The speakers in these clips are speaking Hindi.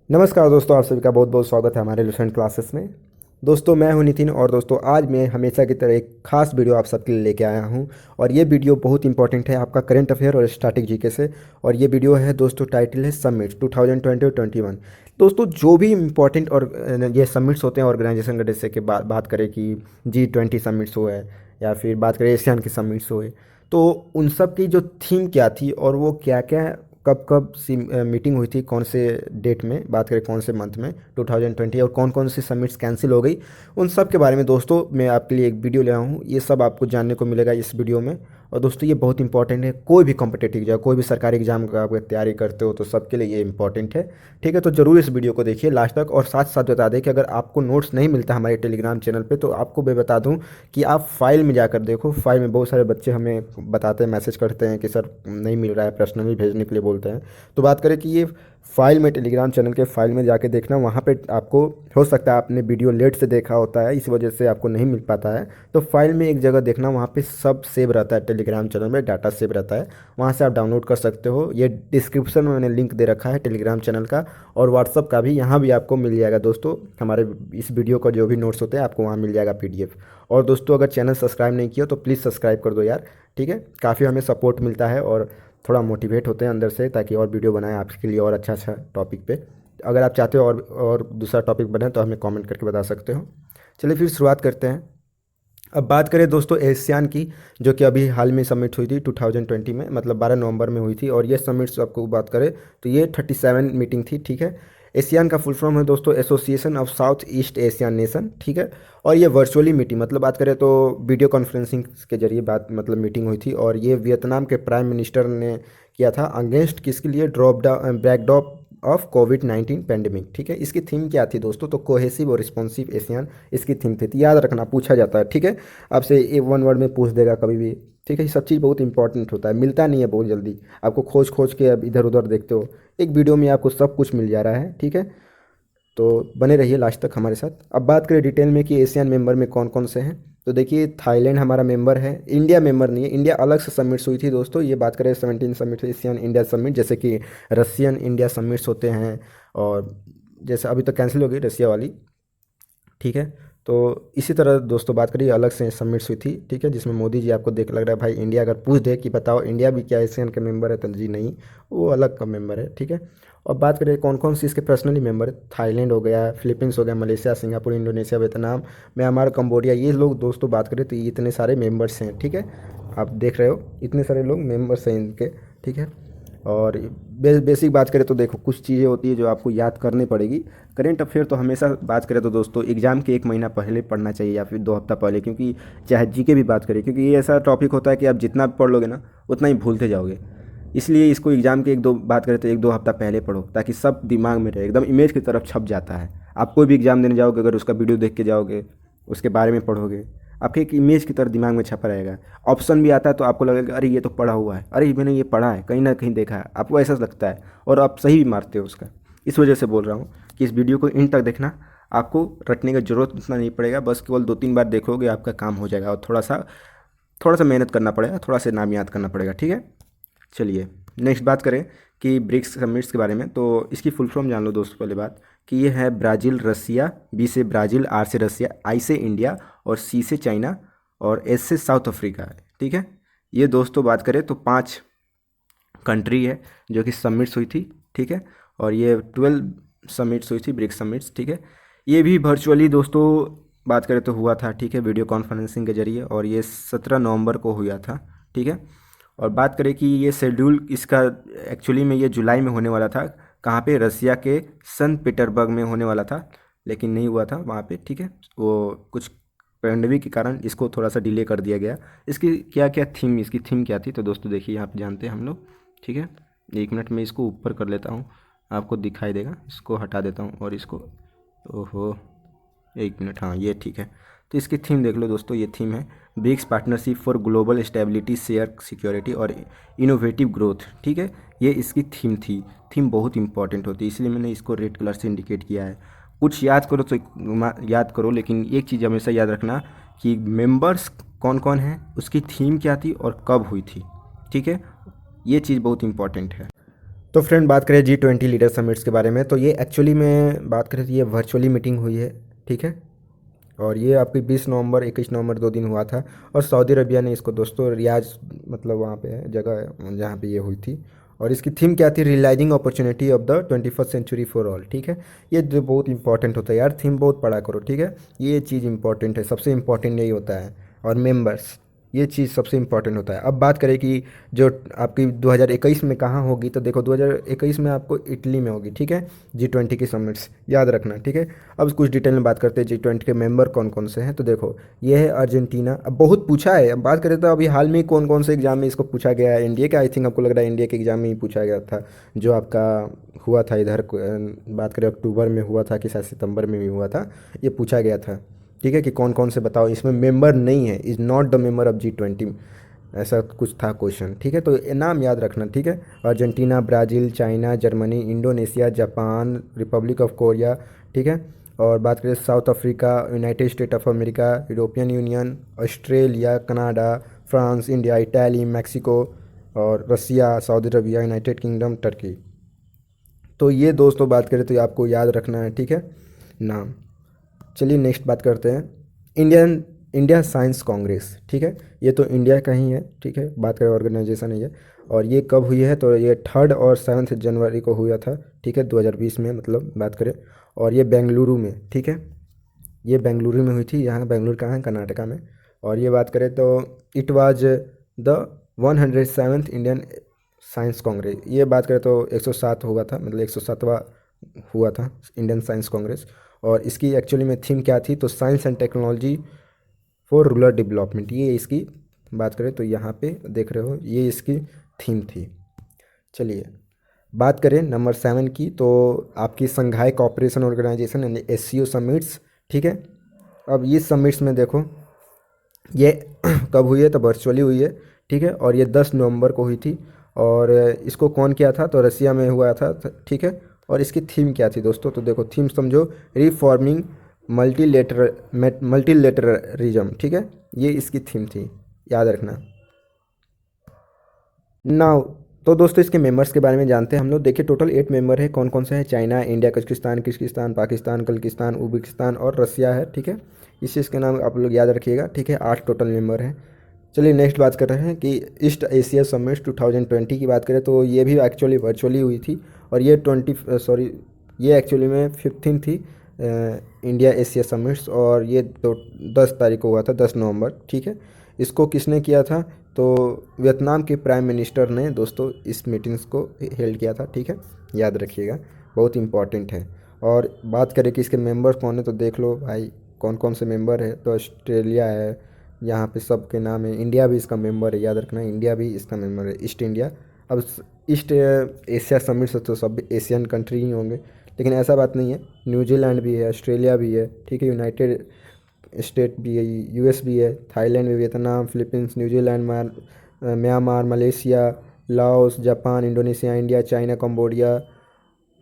नमस्कार दोस्तों, आप सभी का बहुत बहुत स्वागत है हमारे लुसेंट क्लासेस में। दोस्तों मैं हूं नितिन और दोस्तों आज मैं हमेशा की तरह एक खास वीडियो आप सबके लिए लेके आया हूं। और ये वीडियो बहुत इंपॉर्टेंट है आपका करंट अफेयर और स्टैटिक जीके से। और ये वीडियो है दोस्तों, टाइटल है समिट्स 2020 और 21। दोस्तों जो भी इंपॉर्टेंट और ये समिट्स होते हैं ऑर्गेनाइजेशन का, जैसे कि बात करें कि G20 समिट्स हुए या फिर बात करें एशियन के समिट्स हुए, तो उन सब की जो थीम क्या थी और वो क्या क्या कब कब सी मीटिंग हुई थी, कौन से डेट में, बात करें कौन से मंथ में 2020, और कौन कौन सी समिट्स कैंसिल हो गई, उन सब के बारे में दोस्तों मैं आपके लिए एक वीडियो ले आया हूँ। ये सब आपको जानने को मिलेगा इस वीडियो में। और दोस्तों ये बहुत इंपॉर्टेंट है, कोई भी कॉम्पिटेटिव एग्जाम, कोई भी सरकारी एग्जाम का आप तैयारी करते हो तो सबके लिए ये इंपॉर्टेंट है। ठीक है, तो ज़रूर इस वीडियो को देखिए लास्ट तक। और साथ साथ बता दें कि अगर आपको नोट्स नहीं मिलता हमारे टेलीग्राम चैनल पे, तो आपको मैं बता दूं कि आप फाइल में जाकर देखो। फाइल में बहुत सारे बच्चे हमें बताते हैं, मैसेज करते हैं कि सर नहीं मिल रहा है, पर्सनली भेजने के लिए बोलते हैं। तो बात करें कि ये फाइल में, टेलीग्राम चैनल के फाइल में जाके देखना, वहाँ पे आपको हो सकता है आपने वीडियो लेट से देखा होता है, इस वजह से आपको नहीं मिल पाता है। तो फाइल में एक जगह देखना, वहाँ पे सब सेव रहता है, टेलीग्राम चैनल में डाटा सेव रहता है, वहाँ से आप डाउनलोड कर सकते हो। ये डिस्क्रिप्शन में मैंने लिंक दे रखा है टेलीग्राम चैनल का और व्हाट्सअप का भी, यहाँ भी आपको मिल जाएगा दोस्तों। हमारे इस वीडियो का जो भी नोट्स होते हैं आपको वहाँ मिल जाएगा PDF। और दोस्तों अगर चैनल सब्सक्राइब नहीं किया तो प्लीज़ सब्सक्राइब कर दो यार। ठीक है, काफ़ी हमें सपोर्ट मिलता है और थोड़ा मोटिवेट होते हैं अंदर से, ताकि और वीडियो बनाएं आपके लिए और अच्छा अच्छा टॉपिक पे। अगर आप चाहते हो और दूसरा टॉपिक बनाए तो हमें कमेंट करके बता सकते हो। चलिए फिर शुरुआत करते हैं। अब बात करें दोस्तों एशियान की, जो कि अभी हाल में सबमिट हुई थी 2020 में, मतलब 12 नवंबर में हुई थी। और ये सबमिट्स आपको बात करें तो ये 37 मीटिंग थी। ठीक है, एशियान का फुल फॉर्म है दोस्तों association of south east Asian nation. ठीक है, और ये वर्चुअली मीटिंग, मतलब बात करें तो वीडियो कॉन्फ्रेंसिंग के जरिए बात, मतलब मीटिंग हुई थी। और ये वियतनाम के प्राइम मिनिस्टर ने किया था, अगेंस्ट किसके लिए, drop down backdrop of covid pandemic. ठीक है, इसकी थीम क्या थी दोस्तों, तो कोहेसिव और रिस्पॉन्सिव एशियन इसकी थीम थी। तो याद रखना, पूछा जाता है। ठीक है, आपसे ये वन वर्ड में पूछ देगा कभी भी। ठीक है, ये सब चीज़ बहुत इंपॉर्टेंट होता है, मिलता नहीं है बहुत जल्दी। आपको खोज खोज के अब इधर उधर देखते हो, एक वीडियो में आपको सब कुछ मिल जा रहा है। ठीक है, तो बने रहिए लास्ट तक हमारे साथ। अब बात करें डिटेल में कि एशियन मेंबर में कौन कौन से हैं, तो देखिए थाईलैंड हमारा मेंबर है, इंडिया मेंबर नहीं है। इंडिया अलग से सबमिट्स हुई थी दोस्तों। ये बात करें 17 समिट एशियन इंडिया समिट, जैसे कि रशियन इंडिया समिट्स होते हैं, और जैसे अभी तो कैंसिल हो गई रसिया वाली। ठीक है, तो इसी तरह दोस्तों बात करिए अलग से सबमिट्स हुई थी। ठीक है, जिसमें मोदी जी आपको देख लग रहा है भाई, इंडिया अगर पूछ दे कि बताओ इंडिया भी क्या एशियन का मेंबर है, तो जी नहीं, वो अलग का मेंबर है। ठीक है, और बात करें कौन कौन सी इसके पर्सनली मेंबर है, थाईलैंड हो गया, फिलीपींस हो गया, Malaysia, Singapore, Indonesia, Vietnam, Myanmar, Cambodia, ये लोग दोस्तों बात करें तो ये इतने सारे मेंबर्स हैं। ठीक है, आप देख रहे हो इतने सारे लोग मेंबर्स हैं इनके। ठीक है, और बेसिक बात करें तो देखो कुछ चीज़ें होती है जो आपको याद करनी पड़ेगी। करेंट अफेयर तो हमेशा बात करें तो दोस्तों एग्जाम के एक महीना पहले पढ़ना चाहिए या फिर 2 हफ्ता पहले, क्योंकि चाहे जीके भी बात करें, क्योंकि ये ऐसा टॉपिक होता है कि आप जितना पढ़ लोगे ना उतना ही भूलते जाओगे। इसलिए इसको एग्जाम के 1-2 बात करें तो 1-2 हफ्ता पहले पढ़ो, ताकि सब दिमाग में रहे, एकदम इमेज की तरफ छप जाता है। आप कोई भी एग्जाम देने जाओगे, अगर उसका वीडियो देख के जाओगे, उसके बारे में पढ़ोगे, आपके एक इमेज की तरह दिमाग में छपा रहेगा। ऑप्शन भी आता है तो आपको लगेगा अरे ये तो पढ़ा हुआ है, अरे मैंने ये पढ़ा है, कहीं ना कहीं देखा है, आपको ऐसा लगता है और आप सही भी मारते हो उसका। इस वजह से बोल रहा हूँ कि इस वीडियो को इन तक देखना, आपको रटने की ज़रूरत उतना नहीं पड़ेगा, बस केवल 2-3 बार देखोगे आपका काम हो जाएगा। और थोड़ा सा मेहनत करना पड़ेगा, थोड़ा सा नाम याद करना पड़ेगा। ठीक है, चलिए नेक्स्ट बात करें कि ब्रिक्स समिट्स के बारे में, तो इसकी फुल फॉर्म जान लो दोस्तों। पहले बात कि ये है ब्राज़ील रसिया, B से ब्राज़ील, R से रसिया, I से इंडिया और C से चाइना और S से साउथ अफ्रीका है। ठीक है, ये दोस्तों बात करें तो 5 कंट्री है जो कि समिट्स हुई थी। ठीक है, और ये 12 समिट्स हुई थी, ब्रिक्स समिट्स। ठीक है, ये भी वर्चुअली दोस्तों बात करें तो हुआ था। ठीक है, वीडियो कॉन्फ्रेंसिंग के जरिए, और ये 17 नवंबर को हुआ था। ठीक है, और बात करें कि ये शेड्यूल इसका एक्चुअली में ये जुलाई में होने वाला था, कहाँ पे, रसिया के संत पीटर्सबर्ग में होने वाला था, लेकिन नहीं हुआ था वहाँ पे। ठीक है, वो कुछ पैंडमिक के कारण इसको थोड़ा सा डिले कर दिया गया। इसकी क्या क्या थीम, इसकी थीम क्या थी, तो दोस्तों देखिए यहाँ पे जानते हैं हम लोग। ठीक है, 1 मिनट में इसको ऊपर कर लेता हूँ, आपको दिखाई देगा, इसको हटा देता हूँ और इसको, ओहो 1 मिनट, हाँ ये ठीक है। तो इसकी थीम देख लो दोस्तों, ये थीम है BRICS partnership for global stability, share security और इनोवेटिव ग्रोथ। ठीक है, ये इसकी थीम थी। थीम बहुत इंपॉर्टेंट होती है, इसलिए मैंने इसको रेड कलर से इंडिकेट किया है। कुछ याद करो तो याद करो, लेकिन एक चीज़ हमेशा याद रखना कि मेंबर्स कौन कौन हैं, उसकी थीम क्या थी और कब हुई थी। ठीक है, ये चीज़ बहुत इंपॉर्टेंट है। तो फ्रेंड, बात करें G20 लीडर समिट्स के बारे में, तो ये एक्चुअली में बात करें तो ये वर्चुअली मीटिंग हुई है, ठीक है। और ये आपकी 20 नवंबर 21 नवंबर 2 दिन हुआ था। और सऊदी अरबिया ने इसको दोस्तों रियाज, मतलब वहाँ पे है जगह है जहाँ पे ये हुई थी। और इसकी थीम क्या थी? Realizing opportunity of the 21st century for all, ठीक है। ये जो बहुत इंपॉर्टेंट होता है यार, थीम बहुत पढ़ा करो, ठीक है। ये चीज़ इंपॉर्टेंट है, सबसे इंपॉर्टेंट यही होता है। और मेंबर्स, ये चीज़ सबसे इंपॉर्टेंट होता है। अब बात करें कि जो आपकी 2021 में कहाँ होगी, तो देखो 2021 में आपको इटली में होगी, ठीक है। G20 की समिट्स याद रखना, ठीक है। अब कुछ डिटेल में बात करते हैं G20 के मेंबर कौन कौन से हैं। तो देखो, ये है अर्जेंटीना। अब बहुत पूछा है, अब बात करें तो अभी हाल में कौन कौन से एग्जाम में इसको पूछा गया है। इंडिया का आई थिंक आपको लग रहा है इंडिया के एग्जाम में ही पूछा गया था, जो आपका हुआ था इधर बात करें अक्टूबर में हुआ था कि शायद सितंबर में भी हुआ था, ये पूछा गया था, ठीक है। कि कौन कौन से बताओ इसमें मेंबर नहीं है, is not the member of G20, ऐसा कुछ था क्वेश्चन, ठीक है। तो ये नाम याद रखना, ठीक है। Argentina, Brazil, China, Germany, Indonesia, Japan, Republic of Korea, ठीक है। और बात करें South Africa, United State of America, European Union, Australia, Canada, France, India, Italy, Mexico, और Russia, Saudi Arabia, United Kingdom, Turkey. तो ये दोस्तों बात करें तो ये आपको याद रखना है, ठीक है, नाम। चलिए नेक्स्ट बात करते हैं, इंडिया साइंस कांग्रेस, ठीक है। ये तो इंडिया का ही है, ठीक है। बात करें ऑर्गेनाइजेशन है ये। और ये कब हुई है? तो ये 3 और 7 जनवरी को हुआ था, ठीक है, 2020 में, मतलब बात करें। और ये बेंगलुरु में, ठीक है, ये बेंगलुरु में हुई थी। यहाँ बेंगलुरु कहाँ है? कर्नाटका में। और ये बात करें तो it was the 107th Indian science Congress. ये बात करें तो 107 हुआ था, मतलब 107वां हुआ था इंडियन साइंस कांग्रेस। और इसकी एक्चुअली में थीम क्या थी? तो science and technology for rural development, ये इसकी बात करें तो यहाँ पे देख रहे हो, ये इसकी थीम थी। चलिए बात करें नंबर 7 की, तो आपकी संघाई कॉपरेशन ऑर्गेनाइजेशन यानी SCO समिट्स, ठीक है। अब ये समिट्स में देखो, ये कब हुई है? तो वर्चुअली हुई है, ठीक है। और ये 10 नवंबर को हुई थी। और इसको कौन किया था? तो रसिया में हुआ था, ठीक है। और इसकी थीम क्या थी दोस्तों? तो देखो थीम समझो, रिफॉर्मिंग मल्टीलेटरलिज्म, ठीक है, ये इसकी थीम थी, याद रखना। नाउ, तो दोस्तों इसके मेंबर्स के बारे में जानते हैं हम लोग। देखिए टोटल 8 मेंबर है, कौन कौन से हैं? China, India, Kazakhstan, Kyrgyzstan, Pakistan, Kazakhstan, Uzbekistan और रसिया है, ठीक है। इस चीज़ के नाम आप लोग याद रखिएगा, ठीक है। 8 टोटल मेंबर हैं। चलिए नेक्स्ट बात कर रहे हैं कि ईस्ट एशिया समिट 2020 की बात करें तो ये भी एक्चुअली वर्चुअली हुई थी। और ये ये एक्चुअली में 15 थी इंडिया एशिया समिट्स। और ये तो 10 तारीख को हुआ था, 10 नवंबर, ठीक है। इसको किसने किया था? तो वियतनाम के प्राइम मिनिस्टर ने दोस्तों इस मीटिंग्स को हेल्ड किया था, ठीक है, याद रखिएगा, बहुत इंपॉर्टेंट है। और बात करें कि इसके मेंबर्स कौन है, तो देख लो भाई कौन कौन से मेंबर है। तो ऑस्ट्रेलिया है, यहाँ पे सबके नाम है। इंडिया भी इसका मेंबर है, याद रखना, इंडिया भी इसका मेंबर है, ईस्ट इंडिया। अब ईस्ट एशिया समिट से तो सब एशियन कंट्री ही होंगे, लेकिन ऐसा बात नहीं है, न्यूजीलैंड भी है, ऑस्ट्रेलिया भी है, ठीक है, यूनाइटेड स्टेट भी है, US भी है, थाईलैंड भी, Vietnam, Philippines, New Zealand, Myanmar, Malaysia, Laos, Japan, Indonesia, India, China, Cambodia,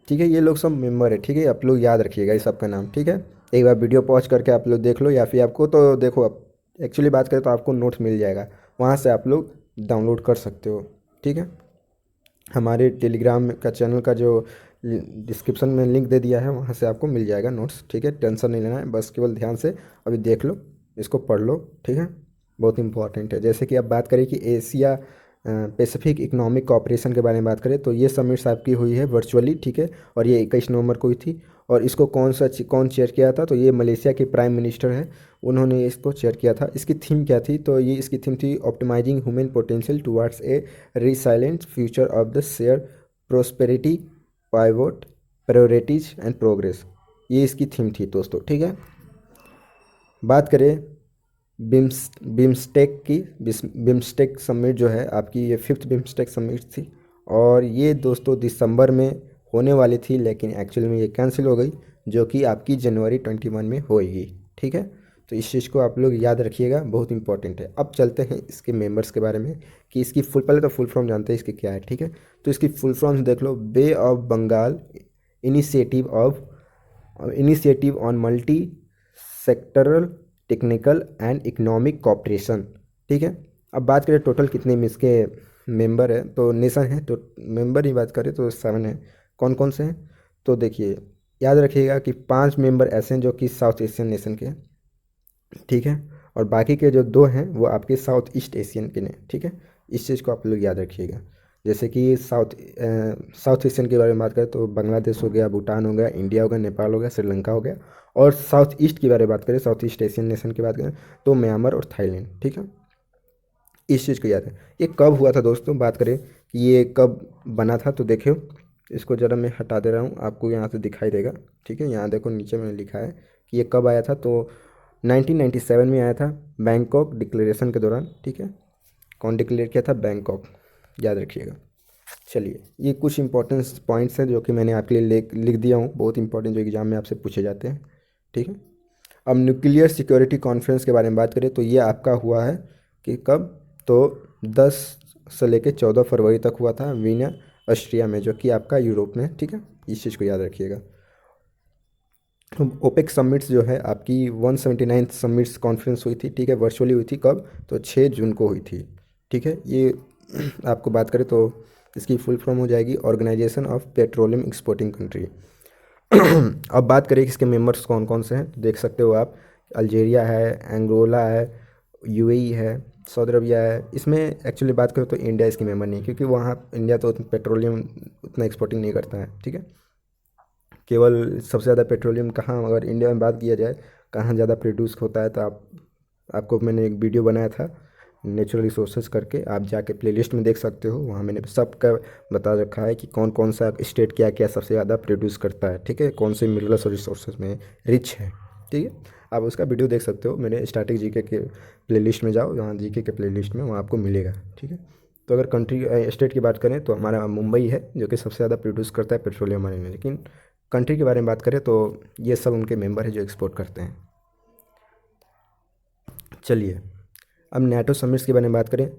ठीक है। ये लोग सब मेंबर है, ठीक है। आप लोग याद रखिएगा इस सबका नाम, ठीक है। एक बार वीडियो पॉज करके आप लोग देख लो, या फिर आपको तो देखो, आप एक्चुअली बात करें तो आपको नोट्स मिल जाएगा, वहाँ से आप लोग डाउनलोड कर सकते हो, ठीक है। हमारे टेलीग्राम का चैनल का जो डिस्क्रिप्शन में लिंक दे दिया है, वहाँ से आपको मिल जाएगा नोट्स, ठीक है। टेंशन नहीं लेना है, बस केवल ध्यान से अभी देख लो, इसको पढ़ लो, ठीक है, बहुत इंपॉर्टेंट है। जैसे कि अब बात करें कि एशिया पैसिफिक इकोनॉमिक कॉपरेशन के बारे में बात करें, तो ये समिट्स आपकी हुई है वर्चुअली, ठीक है। और ये 21 नवंबर को हुई थी। और इसको कौन चेयर किया था? तो ये मलेशिया के प्राइम मिनिस्टर है, उन्होंने इसको चेयर किया था। इसकी थीम क्या थी? तो ये इसकी थीम थी optimizing human potential towards a resilient future of the share prosperity pivot priorities and progress, ये इसकी थीम थी दोस्तों, ठीक है। बात करें बिम्स्टेक की, बिम्स्टेक समिट जो है आपकी, ये 5th बिम्स्टेक समिट थी। और ये दोस्तों दिसंबर में होने वाली थी, लेकिन एक्चुअल में ये कैंसिल हो गई, जो कि आपकी जनवरी 21 में होएगी, ठीक है। तो इस चीज़ को आप लोग याद रखिएगा, बहुत इंपॉर्टेंट है। अब चलते हैं इसके मेंबर्स के बारे में कि इसकी पहले तो फुल फॉर्म जानते हैं इसकी क्या है, ठीक है। तो इसकी फुल फॉर्म्स देख लो, Bay of Bengal Initiative on Multi Sectoral Technical and Economic Cooperation, ठीक है। अब बात करें टोटल कितने में इसके मेंबर है, तो नेशन है, तो मेंबर ही बात करें तो 7 है। कौन कौन से हैं? तो देखिए, याद रखिएगा कि 5 मेंबर ऐसे हैं जो कि साउथ एशियन नेशन के हैं, ठीक है। और बाकी के जो 2 हैं वो आपके साउथ ईस्ट एशियन के ने, ठीक है। इस चीज़ को आप लोग याद रखिएगा। जैसे कि साउथ एशियन के बारे में बात करें तो बांग्लादेश हो गया, भूटान हो गया, इंडिया हो गया, नेपाल हो गया, श्रीलंका हो गया। और साउथ ईस्ट के बारे में बात करें, साउथ ईस्ट एशियन नेशन की बात करें तो म्यांमार और थाईलैंड, ठीक है। इस चीज़ को याद है। ये कब हुआ था दोस्तों, बात करें कि ये कब बना था, तो देखियो इसको ज़रा मैं हटा दे रहा हूँ, आपको यहाँ से दिखाई देगा, ठीक है। यहाँ देखो नीचे मैंने लिखा है कि ये कब आया था, तो 1997 में आया था, बैंकॉक डिक्लेरेशन के दौरान, ठीक है। कौन डिक्लेयर किया था? बैंकॉक, याद रखिएगा। चलिए, ये कुछ इंपॉर्टेंट पॉइंट्स हैं जो कि मैंने आपके लिए लिख दिया हूँ, बहुत इंपॉर्टेंट, जो एग्जाम में आपसे पूछे जाते हैं, ठीक है। अब न्यूक्लियर सिक्योरिटी कॉन्फ्रेंस के बारे में बात करें तो ये आपका हुआ है कि कब, तो 10 से लेकर 14 फरवरी तक हुआ था वीना, ऑस्ट्रिया में, जो कि आपका यूरोप में, ठीक है। इस चीज़ को याद रखिएगा। ओपेक समिट्स जो है आपकी 179 समिट्स कॉन्फ्रेंस हुई थी, ठीक है, वर्चुअली हुई थी, कब, तो 6 जून को हुई थी, ठीक है। ये आपको बात करें तो इसकी फुल फॉर्म हो जाएगी organization of petroleum exporting country. अब बात करें कि इसके मेंबर्स कौन कौन से हैं, तो देख सकते हो आप, अल्जीरिया है, एंगोला है, यूएई है, सऊदी अरबिया है। इसमें एक्चुअली बात करें तो इंडिया इसकी मेंबर नहीं है, क्योंकि वहाँ इंडिया तो पेट्रोलियम उतना एक्सपोर्टिंग नहीं करता है, ठीक है। केवल सबसे ज़्यादा पेट्रोलियम कहाँ, अगर इंडिया में बात किया जाए कहाँ ज़्यादा प्रोड्यूस होता है, तो आपको मैंने एक वीडियो बनाया था नेचुरल रिसोर्सेज करके, आप जाके प्लेलिस्ट में देख सकते हो, वहाँ मैंने सबका बता रखा है कि कौन कौन सा स्टेट क्या क्या सबसे ज़्यादा प्रोड्यूस करता है, ठीक है, कौन से मिनरल्स और रिसोर्सेज में रिच है, ठीक है। आप उसका वीडियो देख सकते हो, मेरे स्टैटिक जीके के प्लेलिस्ट में जाओ, वहाँ जीके के प्लेलिस्ट में वहाँ आपको मिलेगा, ठीक है। तो अगर कंट्री स्टेट की बात करें तो हमारा मुंबई है जो कि सबसे ज़्यादा प्रोड्यूस करता है पेट्रोलियम हमारे में, लेकिन कंट्री के बारे में बात करें तो ये सब उनके मेंबर है जो एक्सपोर्ट करते हैं। चलिए, अब नाटो समिट्स के बारे में बात करें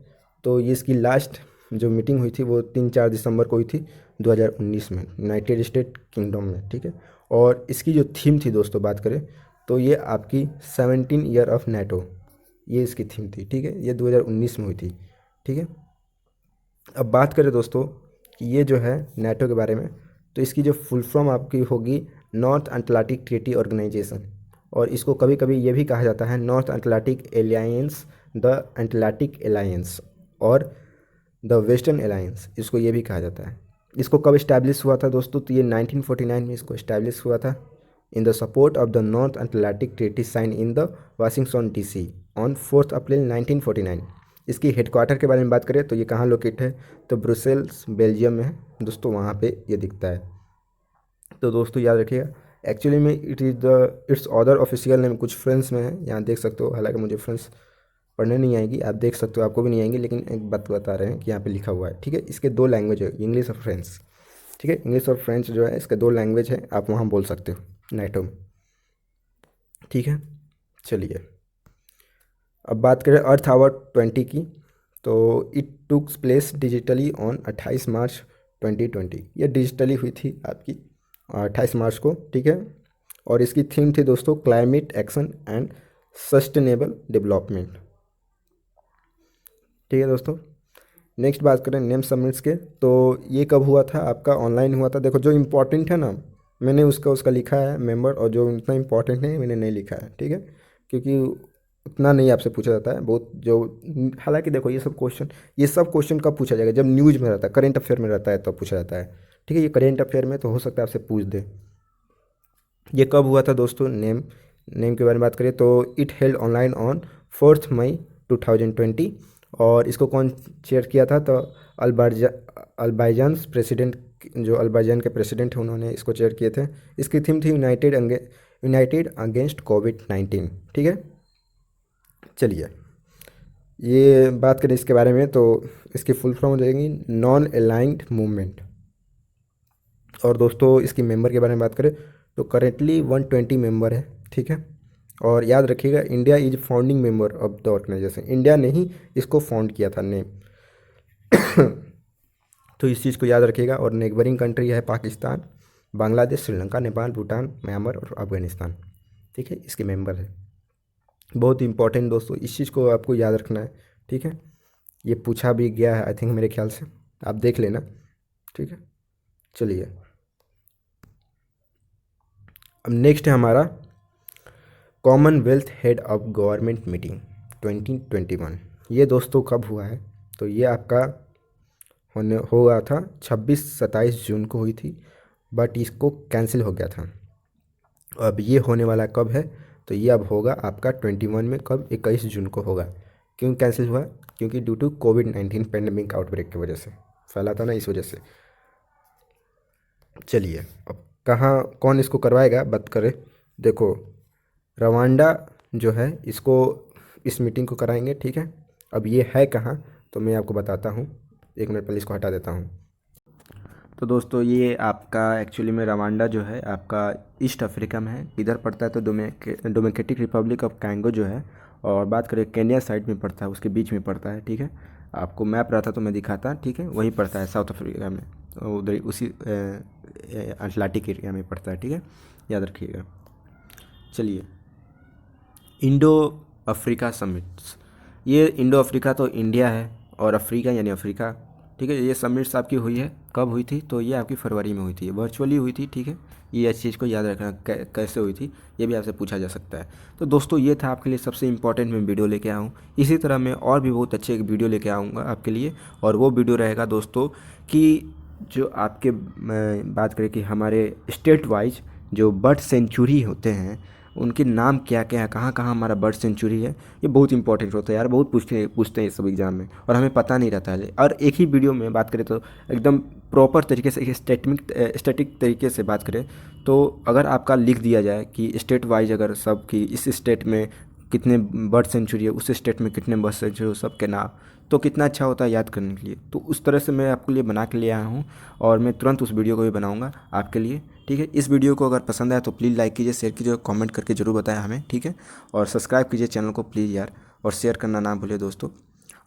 तो ये इसकी लास्ट जो मीटिंग हुई थी वो 3-4 दिसंबर को हुई थी 2019 में, यूनाइटेड स्टेट किंगडम में, ठीक है। और इसकी जो थीम थी दोस्तों बात करें तो ये आपकी 17 ईयर ऑफ नाटो, ये इसकी थीम थी, ठीक है। ये 2019 में हुई थी, ठीक है। अब बात करें दोस्तों कि ये जो है नाटो के बारे में, तो इसकी जो फुल फॉर्म आपकी होगी नॉर्थ अटलांटिक ट्रीटी ऑर्गेनाइजेशन, और इसको कभी कभी ये भी कहा जाता है north Atlantic alliance, the Atlantic alliance, और द वेस्टर्न एलायंस, इसको ये भी कहा जाता है। इसको कब इस्टेब्लिश हुआ था दोस्तों, तो ये 1949 में इसको इस्टेब्लिश हुआ था, in the support of the north Atlantic treaty sign in the Washington DC on 4 April 1949। इसकी हेडक्वार्टर के बारे में बात करें तो ये कहाँ लोकेट है, तो ब्रुसेल्स बेल्जियम में है दोस्तों, वहाँ पे ये दिखता है। तो दोस्तों याद रखिएगा, एक्चुअली में इट्स अदर ऑफिशियल नेम कुछ फ्रेंच में है, यहाँ देख सकते हो, हालांकि मुझे फ्रेंच पढ़ने नहीं आएगी, आप देख सकते हो, आपको भी नहीं आएंगी, लेकिन एक बात बता रहे हैं कि यहाँ पे लिखा हुआ है, ठीक है। इसके 2 लैंग्वेज है, इंग्लिश और फ्रेंच, ठीक है। इंग्लिश और फ्रेंच जो है इसके 2 लैंग्वेज है, आप वहाँ बोल सकते हो नाटो में, ठीक है। चलिए, अब बात करें अर्थ आवर 20 की, तो it takes place digitally on 28 मार्च 2020, ये डिजिटली हुई थी आपकी 28 मार्च को, ठीक है। और इसकी थीम थी दोस्तों climate action and sustainable development, ठीक है दोस्तों। नेक्स्ट बात करें नेम समिट्स के, तो ये कब हुआ था, आपका ऑनलाइन हुआ था। देखो जो इम्पोर्टेंट है ना, मैंने उसका उसका लिखा है मेंबर, और जो इतना इम्पोर्टेंट नहीं मैंने नहीं लिखा है, ठीक है, क्योंकि उतना नहीं आपसे पूछा जाता है बहुत जो। हालांकि देखो ये सब क्वेश्चन कब पूछा जाएगा, जब न्यूज़ में रहता है, करेंट अफेयर में रहता है तब पूछा जाता है, ठीक है। ये करेंट अफेयर में तो हो सकता है आपसे पूछ दे। ये कब हुआ था दोस्तों, नेम नेम के बारे में बात करें तो इट हेल्ड ऑनलाइन ऑन 4 मई 2020, और इसको कौन चेयर किया था, तो अल्बाइजान प्रेसिडेंट, जो अल्बाइजान के प्रेसिडेंट हैं उन्होंने इसको चेयर किए थे। इसकी थीम थी यूनाइटेड अगेंस्ट कोविड-19, ठीक है। चलिए, ये बात करें इसके बारे में तो इसकी फुल फॉर्म हो जाएगी नॉन अलाइंड मूवमेंट। और दोस्तों इसकी मेंबर के बारे में बात करें तो करेंटली 120 मेंबर है, ठीक है। और याद रखिएगा India is founding member of the organization, India ने ही इसको फाउंड किया था नेम। तो इस चीज़ को याद रखिएगा। और नेबरिंग कंट्री है पाकिस्तान, बांग्लादेश, श्रीलंका, नेपाल, भूटान, म्यांमार और अफगानिस्तान, ठीक है, इसके मेंबर है। बहुत इंपॉर्टेंट दोस्तों, इस चीज़ को आपको याद रखना है, ठीक है। ये पूछा भी गया है आई थिंक, मेरे ख्याल से आप देख लेना, ठीक है। चलिए, अब नेक्स्ट है हमारा Commonwealth head of government meeting 2021। ये दोस्तों कब हुआ है? तो ये आपका होने हुआ था 26-27 जून को हुई थी, बट इसको कैंसिल हो गया था। अब ये होने वाला कब है? तो ये अब होगा आपका 21 में, कब? 21 जून को होगा। क्यों कैंसिल हुआ? क्योंकि ड्यू टू कोविड-19 पेंडेमिक आउटब्रेक की वजह से फैला था ना, इस वजह से। चलिए, अब कहाँ कौन इसको करवाएगा बात करें। देखो, रवांडा जो है इसको इस मीटिंग को कराएंगे, ठीक है। अब ये है कहाँ, तो मैं आपको बताता हूँ। एक मिनट पहले इसको हटा देता हूँ। तो दोस्तों, ये आपका एक्चुअली में रवांडा जो है आपका ईस्ट अफ्रीका में है। इधर पड़ता है तो डोमिनिकेटिक रिपब्लिक ऑफ कांगो जो है, और बात करें केन्या साइड में पड़ता है, उसके बीच में पड़ता है, ठीक है। आपको मैप रहता तो मैं दिखाता, ठीक है। वहीं पड़ता है साउथ अफ्रीका में, उधर उसी अटलांटिक एरिया में पड़ता है, ठीक है, याद रखिएगा। चलिए, इंडो अफ्रीका समिट्स। ये इंडो अफ्रीका तो इंडिया है, और अफ्रीका यानी अफ्रीका, ठीक है। ये समिट्स आपकी हुई है, कब हुई थी? तो ये आपकी फरवरी में हुई थी, वर्चुअली हुई थी, ठीक है। ये इस चीज़ को याद रखना, कैसे हुई थी ये भी आपसे पूछा जा सकता है। तो दोस्तों, ये था आपके लिए सबसे इंपॉर्टेंट मैं वीडियो लेके आया हूँ। इसी तरह मैं और भी बहुत अच्छे एक वीडियो लेके आऊँगा आपके लिए, और वो वीडियो रहेगा दोस्तों कि जो आपके बात करें कि हमारे स्टेट वाइज जो बर्ड सेंचुरी होते हैं उनके नाम क्या क्या है, कहाँ कहाँ हमारा बर्ड सेंचुरी है। ये बहुत इंपॉर्टेंट होता है यार, बहुत पूछते हैं ये सब एग्जाम में, और हमें पता नहीं रहता है। और एक ही वीडियो में बात करें तो एकदम प्रॉपर तरीके से, एक स्टैटिक तरीके से बात करें तो अगर आपका लिख दिया जाए कि स्टेट वाइज अगर सब कि इस स्टेट में कितने बर्ड सेंचुरी है, उस स्टेट में कितने बर्ड सेंचुरी हो, सबके नाम, तो कितना अच्छा होता है याद करने के लिए। तो उस तरह से मैं आपके लिए बना के ले आया हूँ, और मैं तुरंत उस वीडियो को भी बनाऊँगा आपके लिए, ठीक है। इस वीडियो को अगर पसंद आया तो प्लीज़ लाइक कीजिए, शेयर कीजिए, कमेंट करके ज़रूर बताएं हमें, ठीक है। और सब्सक्राइब कीजिए चैनल को प्लीज़ यार, और शेयर करना ना भूलिए दोस्तों।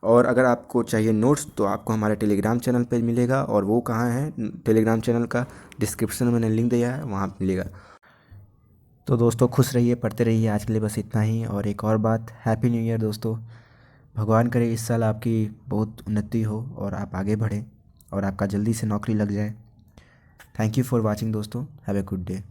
और अगर आपको चाहिए नोट्स तो आपको हमारे टेलीग्राम चैनल पे मिलेगा, और वो कहाँ है टेलीग्राम चैनल का, डिस्क्रिप्शन में मैंने लिंक दिया है, वहाँ मिलेगा। तो दोस्तों, खुश रहिए, पढ़ते रहिए। आज के लिए बस इतना ही। और एक और बात, हैप्पी न्यू ईयर दोस्तों। भगवान करे इस साल आपकी बहुत उन्नति हो और आप आगे बढ़ें, और आपका जल्दी से नौकरी लग जाए। थैंक यू फॉर वॉचिंग दोस्तों, हैव ए गुड डे।